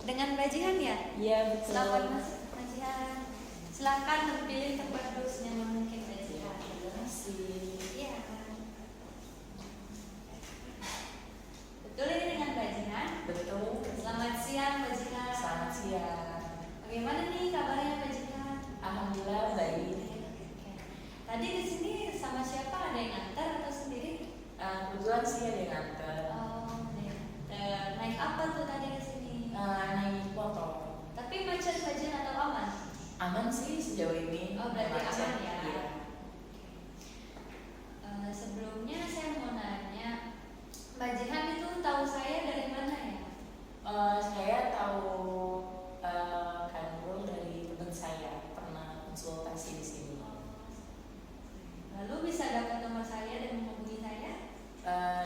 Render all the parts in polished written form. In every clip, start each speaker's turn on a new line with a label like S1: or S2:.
S1: dengan Mbak Jihan ya?
S2: Iya, betul.
S1: Selamat masuk Mbak Jihan. Silakan memilih tempat duduk senyaman mungkin Mbak Jihan.
S2: Terima kasih.
S1: Iya. Betul ini dengan Mbak Jihan?
S2: Betul.
S1: Selamat siang Mbak Jihan.
S2: Selamat siang.
S1: Bagaimana nih kabarnya Mbak Jihan?
S2: Alhamdulillah baik.
S1: Tadi di sini sama siapa? Ada yang ngantar atau sendiri?
S2: Kebetulan sih ada yang nganter.
S1: Oh, naik apa tuh tadi ke sini?
S2: Naik motor.
S1: Tapi macet saja atau aman?
S2: Aman sih sejauh ini.
S1: Oh, berarti
S2: macet.
S1: aman ya?
S2: Iya.
S1: Sebelumnya saya mau nanya, Mbak Jihan itu tahu saya dari mana ya?
S2: Saya tahu Kanrul dari teman saya, pernah konsultasi di sini.
S1: Lalu bisa dapat nomor saya dan menghubungi saya?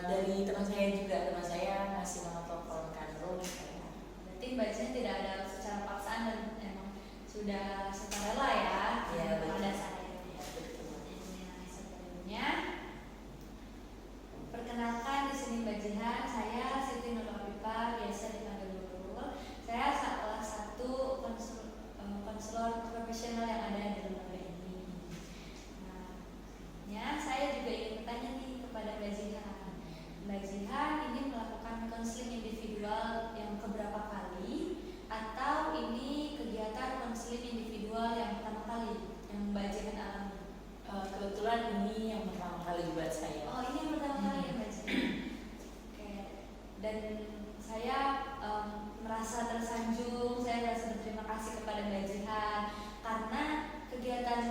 S2: Dari teman saya juga, teman saya ngasih nomor telepon Kanrul.
S1: Berarti Mbak Jihan tidak ada secara paksaan dan emang sudah sukarela ya?
S2: Iya,
S1: pada
S2: betul.
S1: saya.
S2: Iya, betul.
S1: Sebelumnya, perkenalkan di sini Mbak Jihan, saya Siti Nurul Afifah, biasa dipanggil Nurul. Saya salah satu konselor profesional yang ada di lembaga ini. Nah, saya juga ingin bertanya nih kepada Mbak Jihan. Mbak Jihan ini melakukan konseling individual yang keberapa kali, atau ini kegiatan konseling individual yang pertama kali yang Mbak Jihan alami?
S2: Kebetulan ini yang pertama kali buat saya.
S1: Oh, ini yang pertama kali ya Mbak Jihan. Oke. Dan saya merasa tersanjung, saya merasa berterima kasih kepada Mbak Jihan karena kegiatan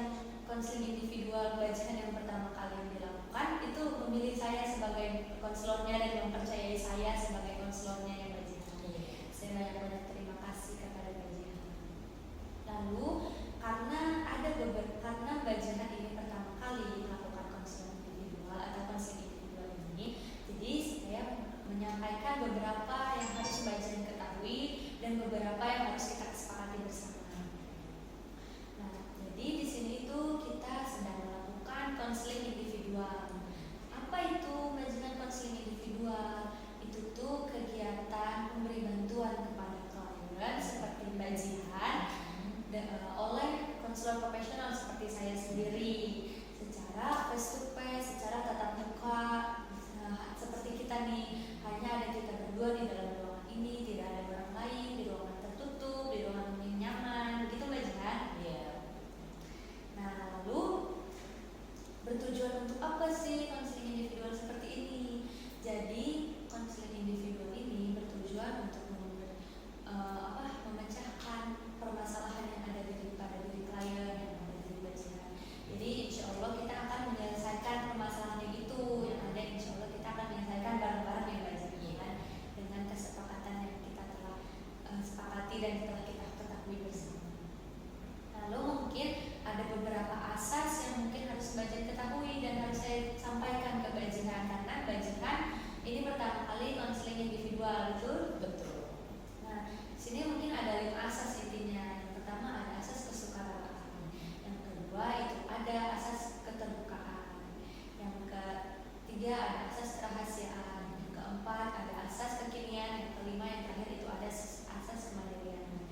S1: konseling individual Mbak Jihan yang pertama kali yang dilakukan itu memilih saya sebagai konselornya dan mempercayai saya sebagai konselornya ya Mbak Jihan. Saya banyak-banyak terima kasih kepada Mbak Jihan. Lalu karena Mbak Jihan ini pertama kali melakukan konseling individual atau konseling individual ini, jadi saya menyampaikan beberapa yang harus Mbak Jihan ketahui dan beberapa yang harus kita sepakati bersama. Nah, jadi di sini itu kita sedang melakukan konseling individual. Apa itu Mbak Jihan konseling individual? Itu tuh kegiatan memberi bantuan kepada klien seperti Mbak Jihan oleh konselor profesional seperti saya sendiri secara face to face, secara tatap muka. Seperti kita nih, hanya ada kita berdua di dalam ruangan ini, tidak ada orang lain, di ruangan tertutup, di ruangan yang nyaman, begitu Mbak Jihan?
S2: Iya.
S1: Nah, lalu bertujuan untuk apa sih konseling individual seperti ini? Jadi konseling individual ini bertujuan untuk memecahkan permasalahan yang ada pada diri klien, yang ada di Mbak Jihan. Jadi insya Allah kita akan menyelesaikan permasalahan yang itu yang ada. Insya Allah kita akan menyelesaikan bareng-bareng ya Mbak Jihan dengan kesepakatan yang kita telah sepakati dan telah kita ketahui bersama. Lalu mungkin ada beberapa asas yang mungkin harus Mbak Jihan ketahui dan harus saya sampaikan ke Mbak Jihan karena Mbak Jihan ini pertama kali konseling individual, betul? Nah, sini mungkin ada 5 asas intinya. Yang pertama ada asas kesukarelaan, yang kedua itu ada asas keterbukaan, yang ketiga ada asas kerahasiaan, yang keempat ada asas kekinian, yang kelima yang terakhir itu ada asas kemandirian.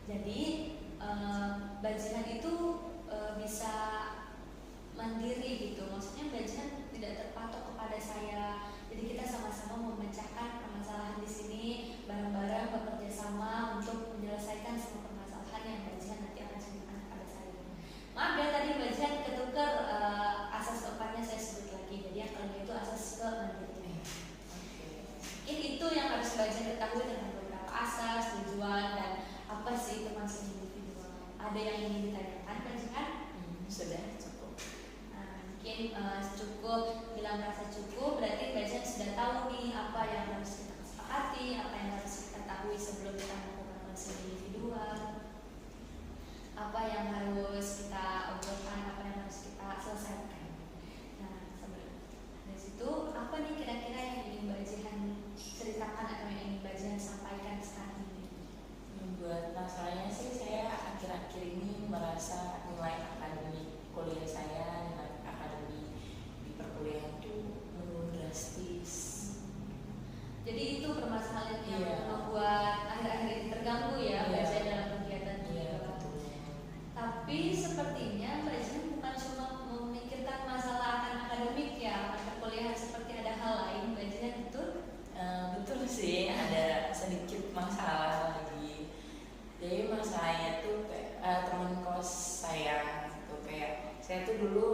S1: Jadi Mbak Jihan itu bisa mandiri gitu, maksudnya Mbak Jihan tidak terpatok kepada saya. Jadi kita sama-sama memecahkan permasalahan di sini bareng-bareng bekerja sama untuk menyelesaikan semua permasalahan yang Mbak Jihan nanti akan ceritakan kepada saya. Maaf ya tadi Mbak Jihan ketukar asas keempatnya saya sebut lagi. Jadi yang kelima itu asas kemandirian. Mungkin itu yang harus Mbak Jihan ketahui dengan beberapa asas, tujuan dan apa sih itu maksud individual. Ada yang ingin ditanyakan Mbak Jihan?
S2: Sudah cukup.
S1: Mungkin cukup, bila merasa cukup berarti Mbak Jihan sudah tahu nih apa yang harus kita sepakati, apa yang harus kita ketahui sebelum kita melakukan konseling individual, apa yang harus kita obrolkan, apa yang harus kita selesaikan. Nah, sebelum dari situ apa nih kira-kira yang ingin Mbak Jihan ceritakan atau yang ingin Mbak Jihan sampaikan sekarang ini?
S2: Buat masalahnya sih saya akhir-akhir ini merasa nilai akademik kuliah saya, nilai akademik di perkuliahan itu menurun drastis.
S1: Jadi itu permasalahan yang
S2: Iya.
S1: membuat akhir-akhir ini terganggu ya Mbak Jihan dalam kegiatan
S2: Iya,
S1: juga.
S2: betul.
S1: Tapi sepertinya Mbak Jihan bukan cuma memikirkan masalah akan akademik ya, akan perkuliahan, seperti ada hal lain Mbak Jihan, betul?
S2: Betul sih, ada sedikit masalah lagi. Jadi masalahnya tuh kayak teman kos saya gitu, kayak saya tuh dulu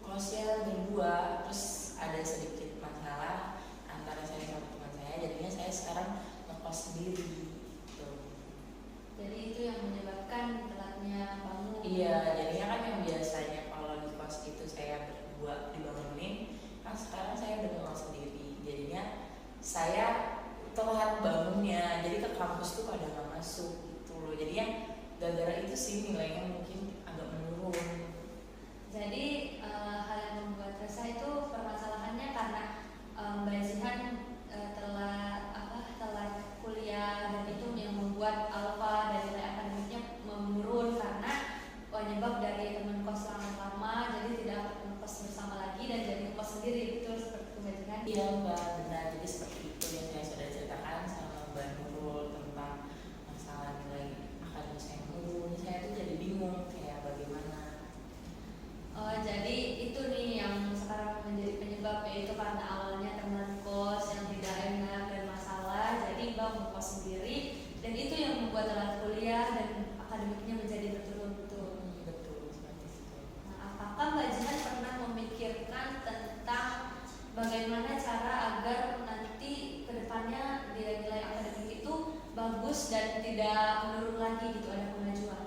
S2: kosnya berdua, terus ada sedikit masalah antara saya sama teman saya, jadinya saya sekarang ngekos sendiri gitu.
S1: Jadi itu yang menyebabkan telatnya bangun.
S2: Iya, jadinya kan yang biasanya kalau di kos itu saya berdua dibangunin, kan sekarang saya udah ngekos sendiri, jadinya saya telat bangunnya, jadi ke kampus tuh pada nggak masuk gitu loh. Jadinya gara-gara itu sih nilainya mungkin agak menurun.
S1: Jadi hal yang membuat resah itu permasalahannya karena Mbak Jihan telat kuliah, dan itu yang membuat alfa dari nilai akademiknya menurun karena penyebab dari teman kos lama, jadi tidak kos bersama lagi dan jadi kos sendiri, betul seperti itu Mbak Jihan?
S2: Iya Mbak, benar. Jadi seperti itu yang saya sudah ceritakan sama Mbak Nurul tentang masalah nilai akademis saya menurun. Saya tuh jadi bingung kayak bagaimana.
S1: Jadi itu nih yang sekarang menjadi penyebab, yaitu karena awalnya teman kos yang tidak enak dan masalah, jadi Mbak mau kos sendiri, dan itu yang membuat telat kuliah dan akademiknya menjadi berturun-turun.
S2: Betul seperti itu.
S1: Nah, apakah Mbak Jihan pernah memikirkan tentang bagaimana cara agar nanti kedepannya nilai-nilai akademik itu bagus dan tidak menurun lagi gitu, ada kemajuan?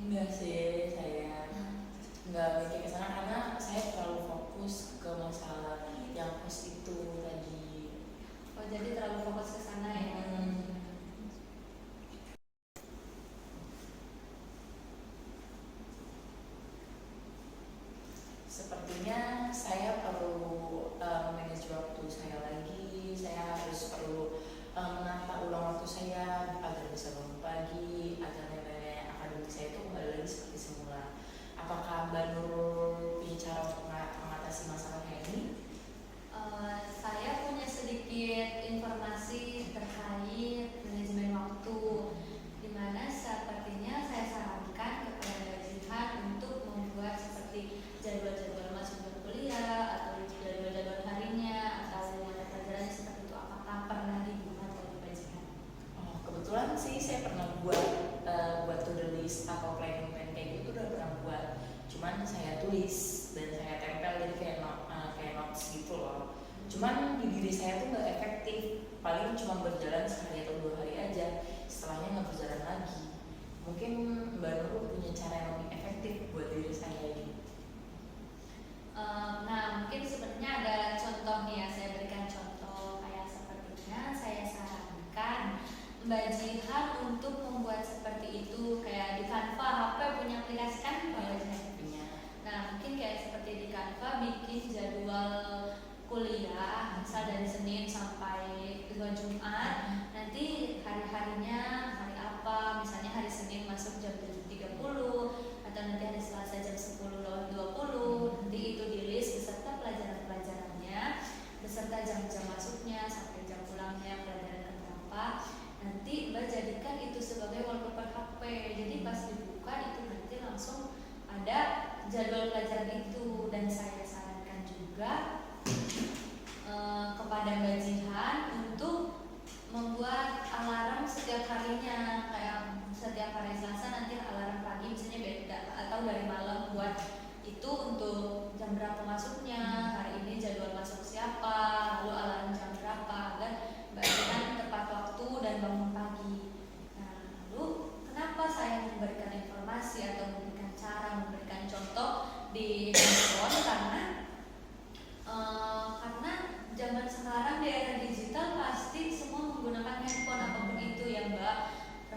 S2: Enggak sih, saya nggak mikir ke sana karena saya terlalu fokus ke masalah yang kos itu tadi.
S1: Oh, jadi terlalu fokus ke sana ya?
S2: Sepertinya saya perlu manage waktu saya lagi. Saya harus perlu menata ulang waktu saya agar bisa bangun pagi, agar nilai akademik saya itu kembali lagi seperti semula. Apakah Mbak Nurul punya cara untuk mengatasi masalah kayak ini?
S1: Saya punya sedikit informasi terkait manajemen waktu, di mana sepertinya saya sarankan kepada Mbak Jihan untuk membuat seperti jadwal-jadwal masuk berkuliah atau jadwal-jadwal harinya atau mata pelajarannya seperti itu. Apakah pernah dibuat oleh Mbak Jihan?
S2: Oh, kebetulan sih saya pernah buat to-do list atau planning kayak gitu udah pernah buat. Cuman saya tulis dan saya tempel jadi kayak notes gitu loh. Cuman di diri saya tuh nggak efektif, paling cuma berjalan sekali atau 2 hari aja, setelahnya nggak berjalan lagi. Mungkin Mbak Nurul punya cara yang lebih efektif buat diri saya ini.
S1: Nah, mungkin sebenarnya ada contoh nih ya, saya berikan contoh. Kayak sepertinya saya sarankan Mbak Jihan untuk membuat seperti itu, kayak di Canva. HP punya aplikasi kan Mbak Jihan?
S2: Punya.
S1: Nah, mungkin kayak seperti di Canva bikin jadwal kuliah, misal dari Senin sampai Jumat, nanti hari-harinya hari apa, misalnya hari Senin masuk jam 7.30, atau nanti hari Selasa jam 10.20, nanti itu di list beserta pelajaran-pelajarannya, beserta jam-jam masuknya sampai jam pulangnya, pelajaran keberapa. Nanti Mbak jadikan itu sebagai wallpaper HP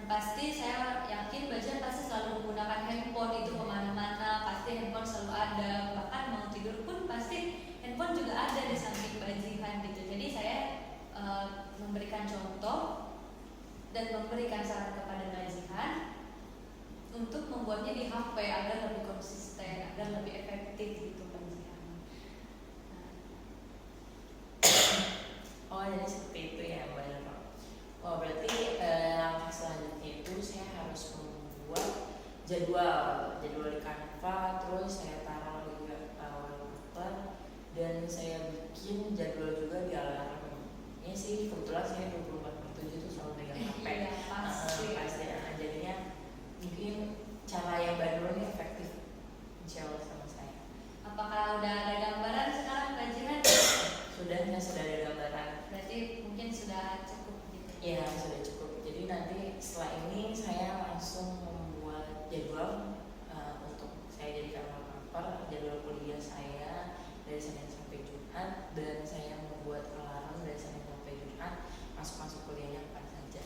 S1: pasti saya yakin bajihan pasti selalu menggunakan handphone itu kemana-mana, pasti handphone selalu ada, bahkan mau tidur pun pasti handphone juga ada di samping bajihan gitu. Jadi saya memberikan contoh dan memberikan saran kepada bajihan untuk membuatnya di HP agar lebih konsisten, agar lebih efektif gitu bajihan.
S2: Oh jadi seperti itu ya Mbak Nurul. Oh berarti langkah selanjutnya itu saya harus membuat jadwal di Canva, terus saya taruh di wallpaper, dan saya bikin jadwal juga di alarm. Ini sih kebetulan saya 24/7 itu selalu pegang HP.
S1: Iya, pasti.
S2: Jadinya mungkin cara yang baru ini efektif insya Allah sama saya.
S1: Apakah udah ada gambaran sekarang bajihan?
S2: Sudah ada gambaran.
S1: Berarti mungkin sudah cukup gitu.
S2: Iya sudah cukup. Jadi nanti setelah ini saya langsung membuat jadwal untuk saya jadikan wallpaper, jadwal kuliah saya dari Senin sampai Jumat, dan saya membuat alarm dari Senin sampai Jumat masuk kuliahnya kapan saja.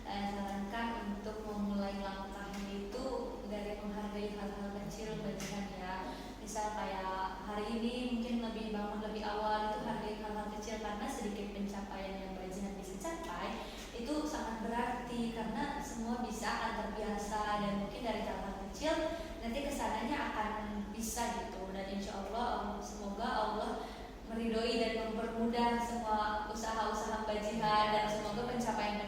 S1: Saya sarankan untuk memulai langkahnya itu dari menghargai hal-hal kecil bajihan ya. Misal kayak hari ini mungkin lebih bangun lebih awal, itu hargai hal-hal kecil, karena sedikit pencapaian yang bajihan bisa capai itu sangat berarti, karena semua bisa akan terbiasa, dan mungkin dari hal-hal kecil nanti kesananya akan bisa gitu. Dan insya Allah semoga Allah meridhoi dan mempermudah semua usaha-usaha bajihan, dan semoga pencapaian